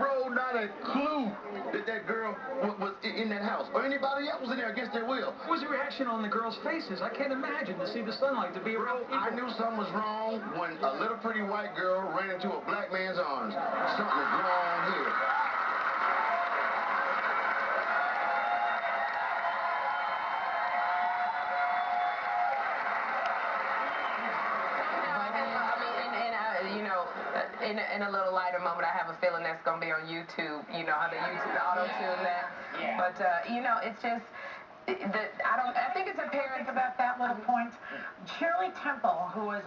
bro, not a clue that that girl was in that house or anybody else was in there against their will. What was the reaction on the girls' faces? I can't imagine to see the sunlight, to be around people. I knew something was wrong when a little pretty white girl ran into a black man's arms. Something is wrong here. In a little lighter moment, I have a feeling that's going to be on YouTube. You know how the YouTube, the auto-tune that. Yeah. But, it's just, I think it's apparent about that little point. Shirley Temple, who was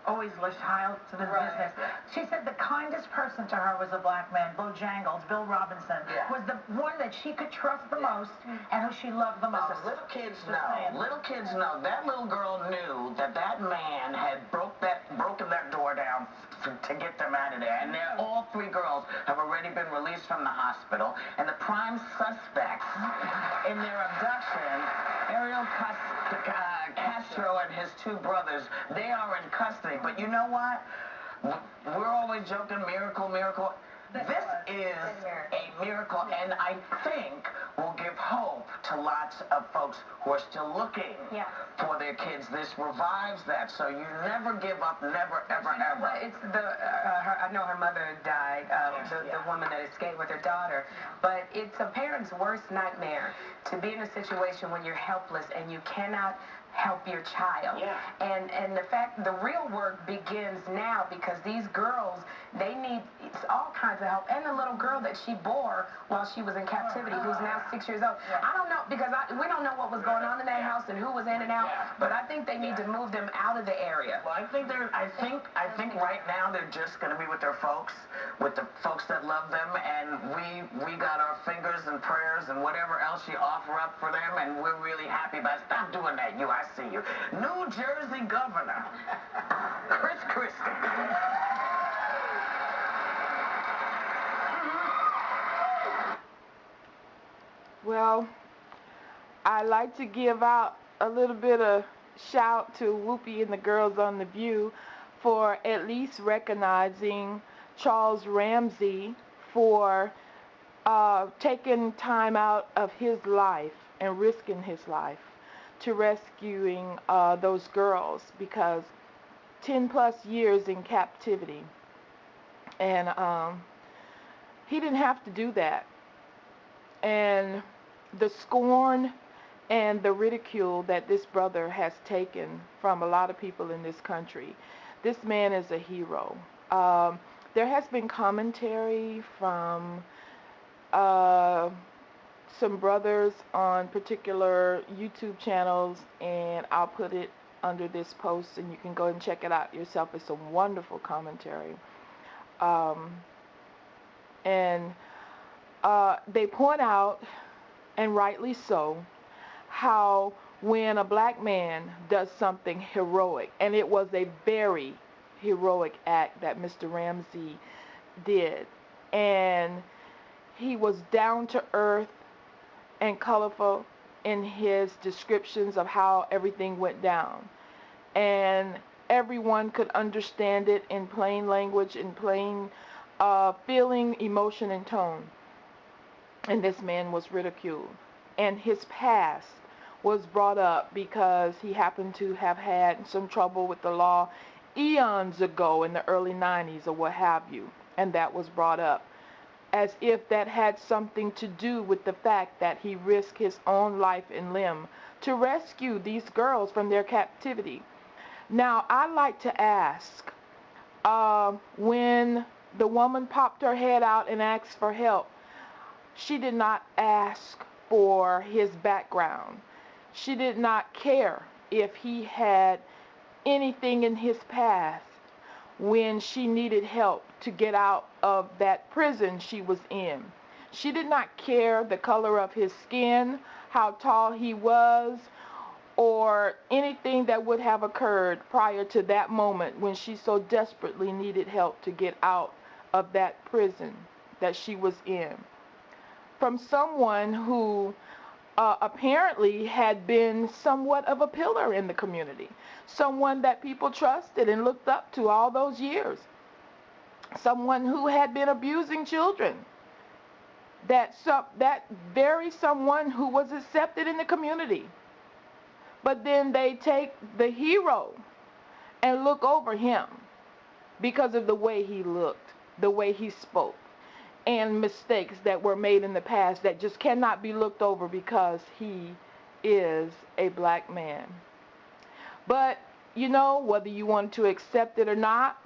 always the child to the business, she said the kindest person to her was a black man, Bojangles, Bill Robinson, was the one that she could trust the most and who she loved the most. Little kids know, that little girl knew that that man had broken that door down to get them out of there. And all three girls have already been released from the hospital. And the prime suspects in their abduction, Ariel Castro and his two brothers, they are in custody. But you know what? We're always joking, miracle, miracle. This is a miracle, and I think will give hope to lots of folks who are still looking for their kids. This revives that, so you never give up, never, ever, ever. It's I know her mother died, the woman that escaped with her daughter, but it's a parent's worst nightmare to be in a situation when you're helpless and you cannot help your child. And the real work begins now, because these girls, they need all kinds of help. And the little girl that she bore while she was in captivity, who's now 6 years old. I don't know, because we don't know what was going on in that house and who was in and out, but I think they need to move them out of the area. Well, I think right now they're just going to be with their folks, with the folks that love them, and we got our fingers and prayers and whatever else you offer up for them, and we're really happy about it. Stop doing that, I see you. New Jersey Governor, Chris Christie. Well, I like to give out a little bit of shout to Whoopi and the girls on The View for at least recognizing Charles Ramsey for taking time out of his life and risking his life to rescuing those girls, because 10 plus years in captivity, and he didn't have to do that. And the scorn and the ridicule that this brother has taken from a lot of people in this country, this man is a hero. There has been commentary from some brothers on particular YouTube channels, and I'll put it under this post and you can go and check it out yourself. It's a wonderful commentary. They point out, and rightly so, how when a black man does something heroic, and it was a very heroic act that Mr. Ramsey did, and he was down to earth and colorful in his descriptions of how everything went down, and everyone could understand it in plain language, in plain feeling, emotion, and tone. And this man was ridiculed, and his past was brought up because he happened to have had some trouble with the law eons ago in the early 90s or what have you, and that was brought up as if that had something to do with the fact that he risked his own life and limb to rescue these girls from their captivity. Now, I'd like to ask, when the woman popped her head out and asked for help, she did not ask for his background. She did not care if he had anything in his past when she needed help to get out of that prison she was in. She did not care the color of his skin, how tall he was, or anything that would have occurred prior to that moment when she so desperately needed help to get out of that prison that she was in. From someone who apparently had been somewhat of a pillar in the community, someone that people trusted and looked up to all those years, someone who had been abusing children that very someone who was accepted in the community. But then they take the hero and look over him because of the way he looked, the way he spoke, and mistakes that were made in the past that just cannot be looked over because he is a black man. But, you know, whether you want to accept it or not,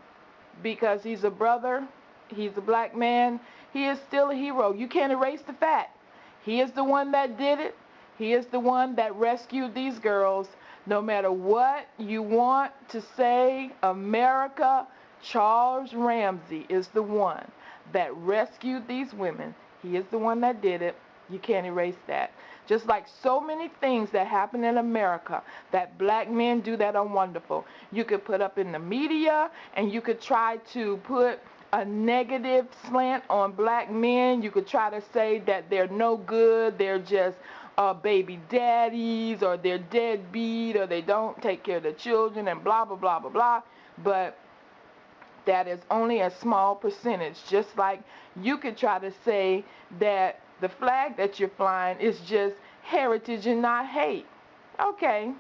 because he's a brother, he's a black man, he is still a hero. You can't erase the fact. He is the one that did it. He is the one that rescued these girls. No matter what you want to say, America, Charles Ramsey is the one that rescued these women. He is the one that did it. You can't erase that. Just like so many things that happen in America that black men do that are wonderful. You could put up in the media and you could try to put a negative slant on black men. You could try to say that they're no good, they're just baby daddies, or they're deadbeat, or they don't take care of the children, and blah, blah, blah, blah, blah. But that is only a small percentage. Just like you could try to say that the flag that you're flying is just heritage and not hate. Okay.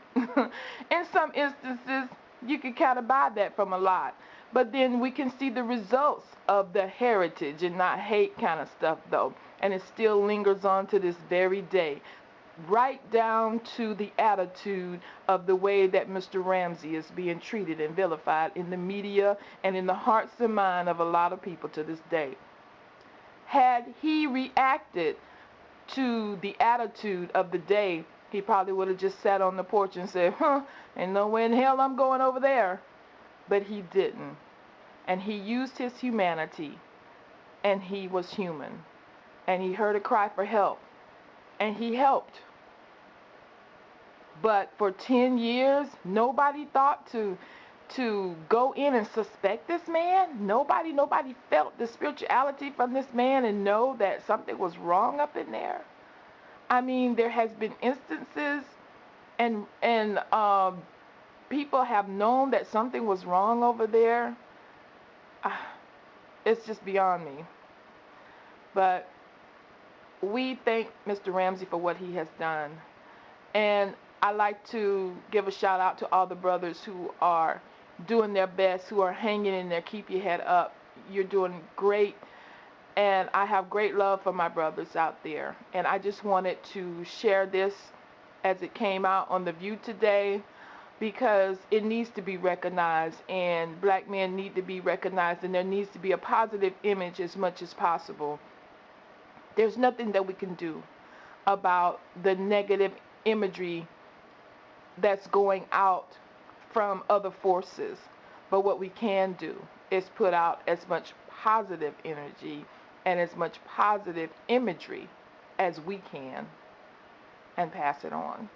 In some instances, you can kind of buy that from a lot. But then we can see the results of the heritage and not hate kind of stuff, though. And it still lingers on to this very day. Right down to the attitude of the way that Mr. Ramsey is being treated and vilified in the media and in the hearts and mind of a lot of people to this day. Had he reacted to the attitude of the day, he probably would have just sat on the porch and said, ain't no way in hell I'm going over there. But he didn't. And he used his humanity, and he was human. And he heard a cry for help, and he helped. But for 10 years, nobody thought to go in and suspect this man. Nobody felt the spirituality from this man and know that something was wrong up in there. I mean, there has been instances and people have known that something was wrong over there. It's just beyond me. But we thank Mr. Ramsey for what he has done. And I like to give a shout out to all the brothers who are doing their best, who are hanging in there. Keep your head up. You're doing great. And I have great love for my brothers out there. And I just wanted to share this as it came out on The View today, because it needs to be recognized, and black men need to be recognized, and there needs to be a positive image as much as possible. There's nothing that we can do about the negative imagery that's going out from other forces. But what we can do is put out as much positive energy and as much positive imagery as we can and pass it on.